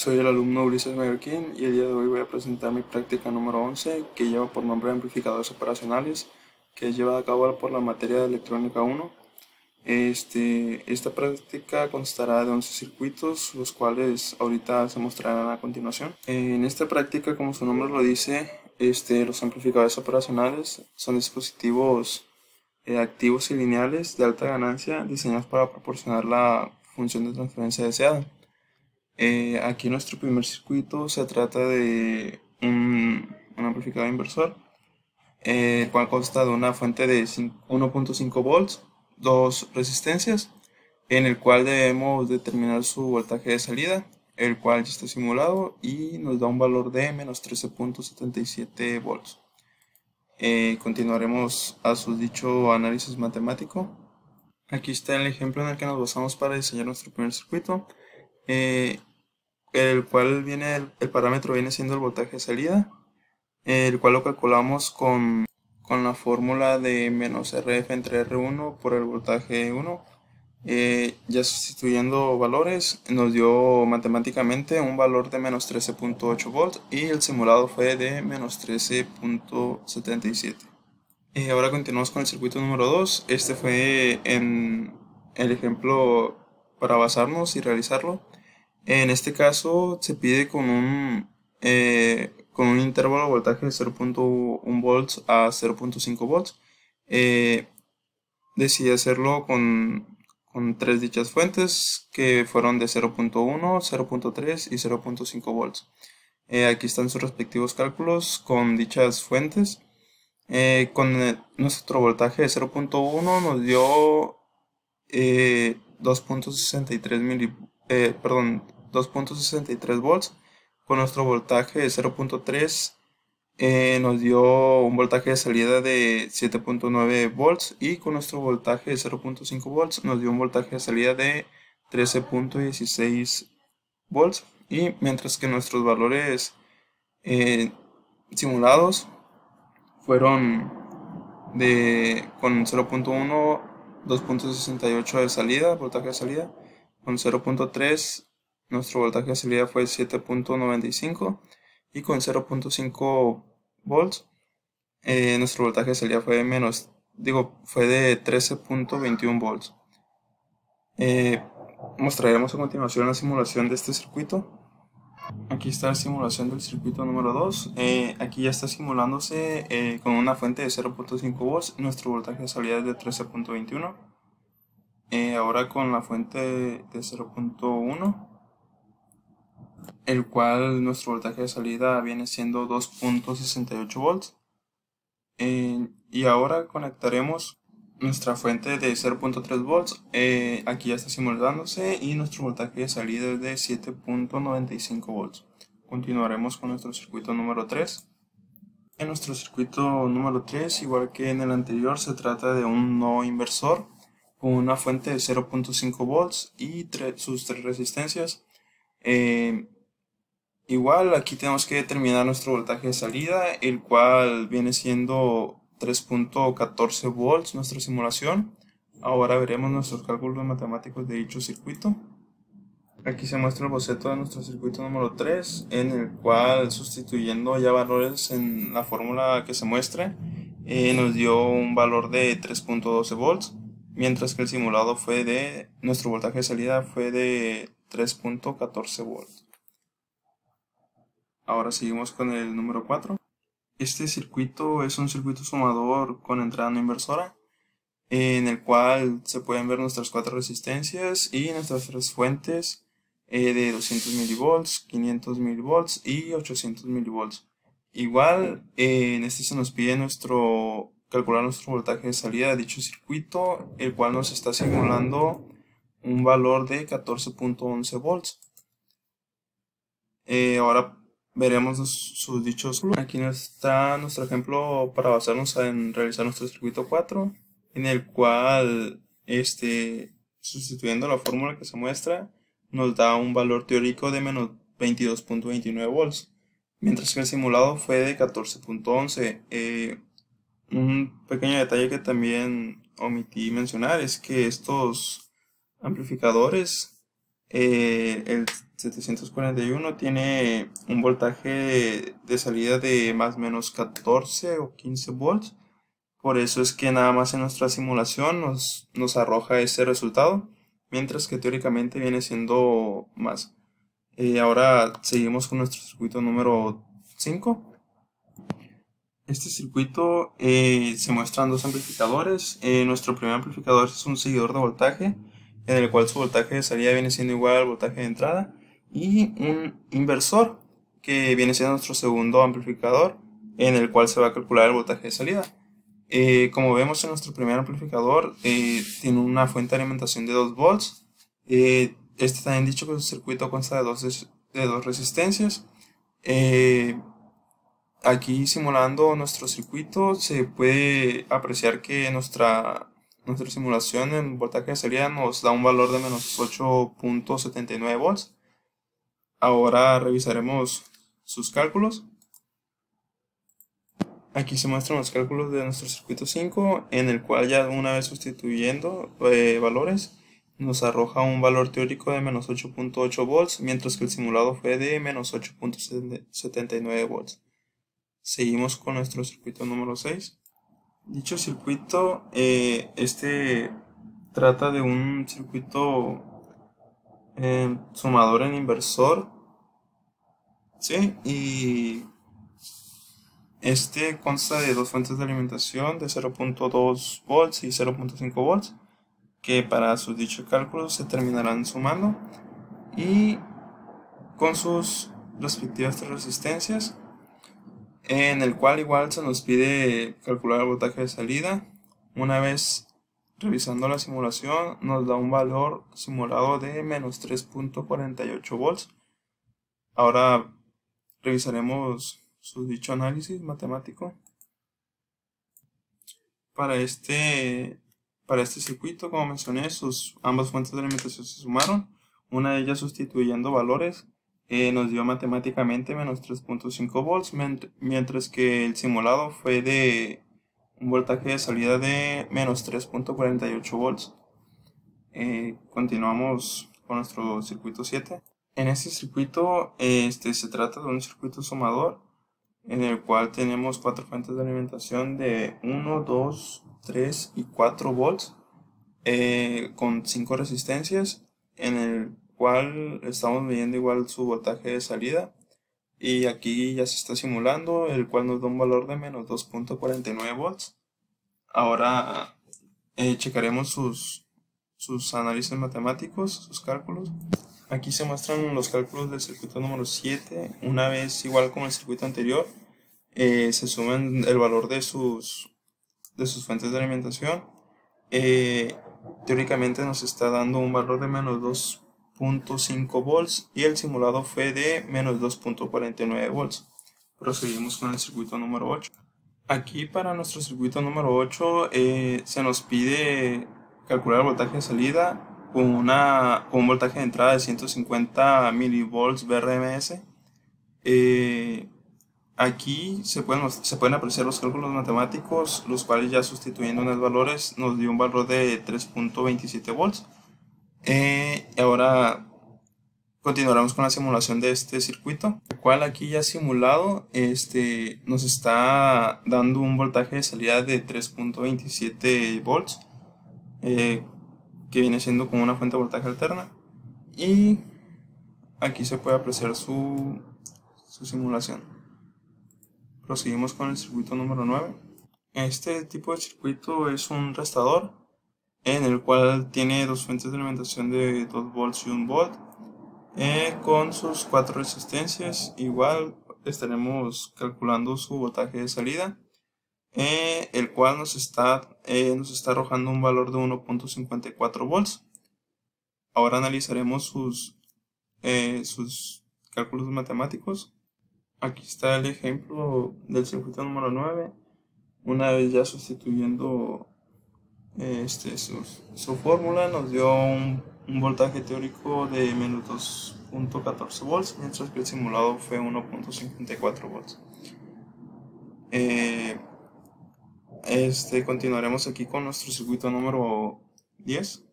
Soy el alumno Ulises Mallorquín y el día de hoy voy a presentar mi práctica número 11 que lleva por nombre Amplificadores Operacionales, que es llevada a cabo por la materia de Electrónica 1. Esta práctica constará de 11 circuitos, los cuales ahorita se mostrarán a continuación. En esta práctica, como su nombre lo dice, los amplificadores operacionales son dispositivos activos y lineales de alta ganancia diseñados para proporcionar la función de transferencia deseada. Aquí nuestro primer circuito se trata de un amplificador inversor, el cual consta de una fuente de 1.5 volts, dos resistencias, en el cual debemos determinar su voltaje de salida, el cual ya está simulado y nos da un valor de menos 13.77 volts. Continuaremos a su dicho análisis matemático. Aquí está el ejemplo en el que nos basamos para diseñar nuestro primer circuito. El cual el parámetro viene siendo el voltaje de salida, el cual lo calculamos con la fórmula de menos RF entre R1 por el voltaje 1. Ya sustituyendo valores nos dio matemáticamente un valor de menos 13.8 volts y el simulado fue de menos 13.77. Ahora continuamos con el circuito número 2. Este fue en el ejemplo para basarnos y realizarlo. En este caso se pide con un intervalo de voltaje de 0.1 volts a 0.5 volts. Decidí hacerlo con tres dichas fuentes que fueron de 0.1, 0.3 y 0.5 volts. Aquí están sus respectivos cálculos con dichas fuentes. Nuestro voltaje de 0.1 nos dio 2.63 volts. Con nuestro voltaje de 0.3 nos dio un voltaje de salida de 7.9 volts y con nuestro voltaje de 0.5 volts nos dio un voltaje de salida de 13.16 volts, y mientras que nuestros valores simulados fueron con 0.1 2.68 de salida, voltaje de salida. Con 0.3 nuestro voltaje de salida fue 7.95 y con 0.5 volts nuestro voltaje de salida fue fue de 13.21 volts. Mostraremos a continuación la simulación de este circuito. Aquí está la simulación del circuito número 2. Aquí ya está simulándose con una fuente de 0.5 volts. Nuestro voltaje de salida es de 13.21. Ahora con la fuente de 0.1, el cual nuestro voltaje de salida viene siendo 2.68 volts. Y ahora conectaremos nuestra fuente de 0.3 volts. Aquí ya está simulándose y nuestro voltaje de salida es de 7.95 volts. Continuaremos con nuestro circuito número 3. En nuestro circuito número 3, igual que en el anterior, se trata de un no inversor con una fuente de 0.5 volts y sus tres resistencias. Igual aquí tenemos que determinar nuestro voltaje de salida, el cual viene siendo 3.14 volts nuestra simulación. Ahora veremos nuestros cálculos matemáticos de dicho circuito. Aquí se muestra el boceto de nuestro circuito número 3, en el cual, sustituyendo ya valores en la fórmula que se muestre, nos dio un valor de 3.12 volts, mientras que el simulado nuestro voltaje de salida fue de 3.14 volts. Ahora seguimos con el número 4. Este circuito es un circuito sumador con entrada no inversora, en el cual se pueden ver nuestras cuatro resistencias y nuestras tres fuentes de 200 milivolts, 500 milivolts y 800 milivolts. Igual, en este se nos pide calcular nuestro voltaje de salida de dicho circuito, el cual nos está simulando un valor de 14.11 volts. Ahora veremos sus dichos. Aquí está nuestro ejemplo para basarnos en realizar nuestro circuito 4, en el cual, sustituyendo la fórmula que se muestra, nos da un valor teórico de menos 22.29 volts, mientras que el simulado fue de 14.11. Un pequeño detalle que también omití mencionar es que estos amplificadores El 741 tiene un voltaje de salida de más o menos 14 o 15 volts. Por eso es que nada más en nuestra simulación nos arroja ese resultado, mientras que teóricamente viene siendo más. Ahora seguimos con nuestro circuito número 5. Este circuito se muestran dos amplificadores. Nuestro primer amplificador es un seguidor de voltaje, en el cual su voltaje de salida viene siendo igual al voltaje de entrada, y un inversor, que viene siendo nuestro segundo amplificador, en el cual se va a calcular el voltaje de salida. Como vemos en nuestro primer amplificador, tiene una fuente de alimentación de 2 volts. Este también dicho que su circuito consta de dos resistencias. Aquí simulando nuestro circuito se puede apreciar que nuestra simulación en voltaje de salida nos da un valor de menos 8.79 volts. Ahora revisaremos sus cálculos. Aquí se muestran los cálculos de nuestro circuito 5, en el cual ya una vez sustituyendo valores nos arroja un valor teórico de menos 8.8 volts, mientras que el simulado fue de menos 8.79 volts. Seguimos con nuestro circuito número 6. Dicho circuito, trata de un circuito sumador en inversor, ¿sí? Y este consta de dos fuentes de alimentación de 0.2 volts y 0.5 volts, que para sus dichos cálculos se terminarán sumando, y con sus respectivas resistencias, en el cual igual se nos pide calcular el voltaje de salida. Una vez revisando la simulación nos da un valor simulado de menos 3.48 volts. Ahora revisaremos su dicho análisis matemático. Para este circuito, como mencioné, ambas fuentes de alimentación se sumaron, una de ellas sustituyendo valores. Nos dio matemáticamente menos 3.5 volts, mientras que el simulado fue de un voltaje de salida de menos 3.48 volts. Continuamos con nuestro circuito 7. En este circuito se trata de un circuito sumador, en el cual tenemos cuatro fuentes de alimentación de 1, 2, 3 y 4 volts, con 5 resistencias, en el cual estamos midiendo igual su voltaje de salida, y aquí ya se está simulando, el cual nos da un valor de menos 2.49 volts. Ahora checaremos sus análisis matemáticos, sus cálculos. Aquí se muestran los cálculos del circuito número 7. Una vez, igual como el circuito anterior, se suman el valor de sus fuentes de alimentación. Teóricamente nos está dando un valor de menos 2.5 volts y el simulado fue de menos 2.49 volts. Proseguimos con el circuito número 8. Aquí para nuestro circuito número 8 se nos pide calcular el voltaje de salida con un voltaje de entrada de 150 milivolts BRMS. Aquí se pueden apreciar los cálculos matemáticos, los cuales ya sustituyendo unos valores nos dio un valor de 3.27 volts. Ahora continuaremos con la simulación de este circuito, el cual aquí ya simulado nos está dando un voltaje de salida de 3.27 volts, que viene siendo como una fuente de voltaje alterna, y aquí se puede apreciar su simulación. Proseguimos con el circuito número 9. Este tipo de circuito es un restador, en el cual tiene dos fuentes de alimentación de 2 volts y 1 volt, con sus 4 resistencias. Igual estaremos calculando su voltaje de salida, el cual nos está arrojando un valor de 1.54 volts. Ahora analizaremos sus cálculos matemáticos. Aquí está el ejemplo del circuito número 9. Una vez ya sustituyendo su fórmula, nos dio un voltaje teórico de menos 2.14 volts, mientras que el simulado fue 1.54 volts. Continuaremos aquí con nuestro circuito número 10.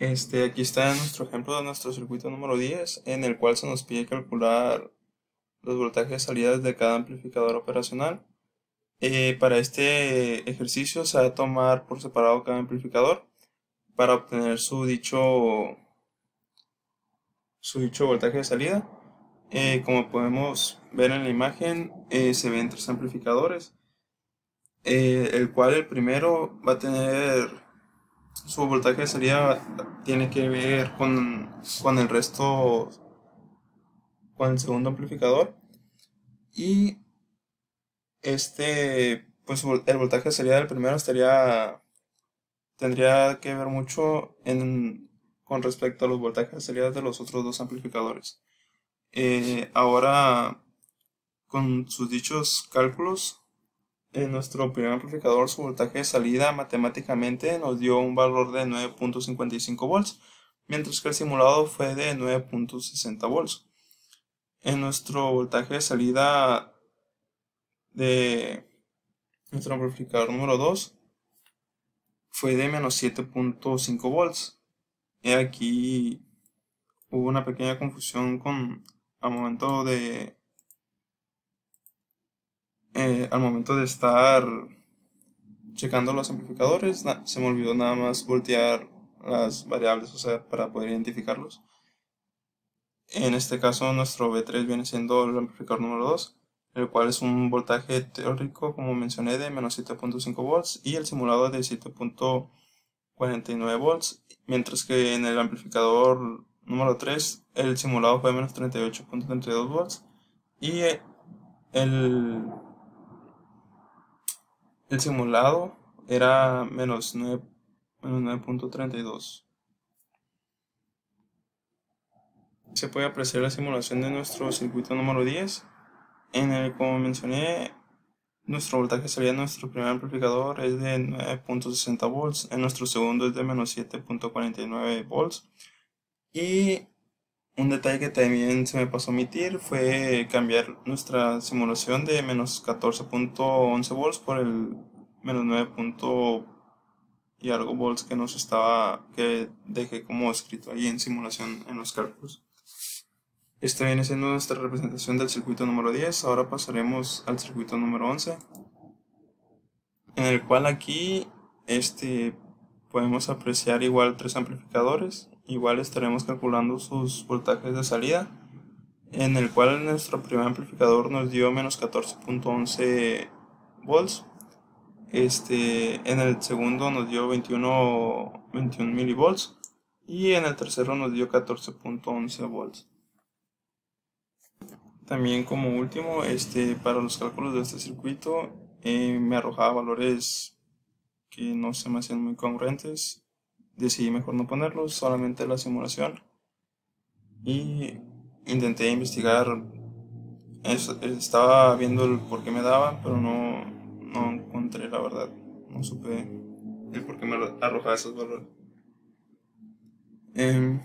Aquí está nuestro ejemplo de nuestro circuito número 10, en el cual se nos pide calcular los voltajes de salida de cada amplificador operacional. Para este ejercicio se va a tomar por separado cada amplificador para obtener su dicho voltaje de salida. Como podemos ver en la imagen, se ven tres amplificadores, el cual el primero va a tener su voltaje de salida, tiene que ver con el resto, con el segundo amplificador. Y pues el voltaje de salida del primero tendría que ver mucho con respecto a los voltajes de salida de los otros dos amplificadores. Ahora, con sus dichos cálculos, en nuestro primer amplificador, su voltaje de salida matemáticamente nos dio un valor de 9.55 volts, mientras que el simulado fue de 9.60 volts. En nuestro voltaje de salida de nuestro amplificador número 2 fue de menos 7.5 volts. Aquí hubo una pequeña confusión al momento de estar checando los amplificadores. Se me olvidó nada más voltear las variables, o sea, para poder identificarlos. En este caso, nuestro V3 viene siendo el amplificador número 2, el cual es un voltaje teórico, como mencioné, de menos 7.5 volts y el simulado de 7.49 volts, mientras que en el amplificador número 3 el simulado fue de menos 38.32 volts y el, el simulado era menos 9.32. Se puede apreciar la simulación de nuestro circuito número 10, en el, como mencioné, nuestro voltaje salida de nuestro primer amplificador es de 9.60 volts, en nuestro segundo es de menos 7.49 volts. Y un detalle que también se me pasó a omitir fue cambiar nuestra simulación de menos 14.11 volts por el menos 9 y algo volts que dejé como escrito ahí en simulación en los cálculos. Esta viene siendo nuestra representación del circuito número 10. Ahora pasaremos al circuito número 11, en el cual aquí podemos apreciar igual tres amplificadores. Igual estaremos calculando sus voltajes de salida, en el cual nuestro primer amplificador nos dio menos 14.11 volts. En el segundo nos dio 21 milivolts y en el tercero nos dio 14.11 volts. También, como último, para los cálculos de este circuito, me arrojaba valores que no se me hacían muy congruentes. Decidí mejor no ponerlos, solamente la simulación. Y intenté investigar. Estaba viendo el por qué me daban, pero no encontré la verdad. No supe el por qué me arrojaba esos valores. Em,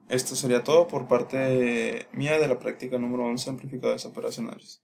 Esto sería todo por parte mía de la práctica número 11, amplificadores operacionales.